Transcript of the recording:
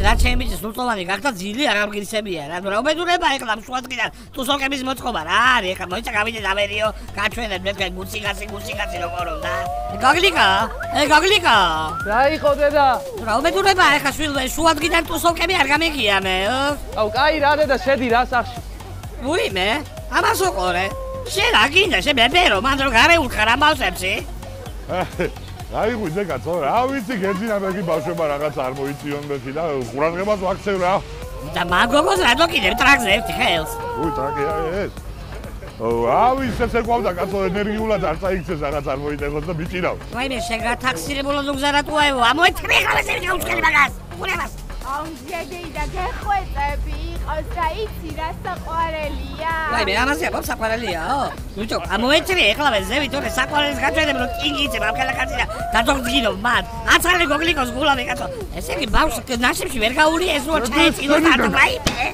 რა ჩემი სულწოვანი გახდა ძილი არ ამგრისებია რა რა უბედურება ეხლა მსხვადღიდან თუ სოკების მოწყობა რა არის ეხლა მოიცა გავიდე დავერიო გაჩვენებ მე გუციგასი როგორ უნდა გაგლიკა რა იყო დედა რა უბედურება ეხლა შუადღიდან თუ სოკები არ გამიგია მე აუ კაი რა დედა შედი რა სახში ვიმე ამას უყურე შენ რა გინდა შენ ბებერო მან რო გარეულხარ ამავსებში აი გუძე კაცო რა ვიცი გეძინაბეგი ბავშვება რაღაც არ მოიწიონდეთი და ყურადღებას ვაქცევ რა და მაგოგოს რატო კიდევ ტრაქზე ერთი ხელს უი ტრაქია ეს ავი ესე ყავდა კაცო ენერგიულად არ წაიქცეს რაღაც არ მოიტეხოს და მიჭირავ ვაიმე შეგათაქსირებულად უგზარატუაევო ამოეთრე ხალხზე გაუწყელი მაგას ყურებას აუნჯედი და გეხვეწები იყოს და იცი რა საყვარელია ვაიმე ამაზე აბა საყვარელიაო ბიჭო ამოეთრე ეხლა ზევი თორე საყვარელის გაჩვენებ რომ ტინგიცებ ამ ხელაკაცი და დაგძგინო მან აცალე გოგლიკოს გულავე კაცო ესე იგი ბავშვი ნაშებში ვერ გაული ეს რო ჩაეწინო და ვაიმე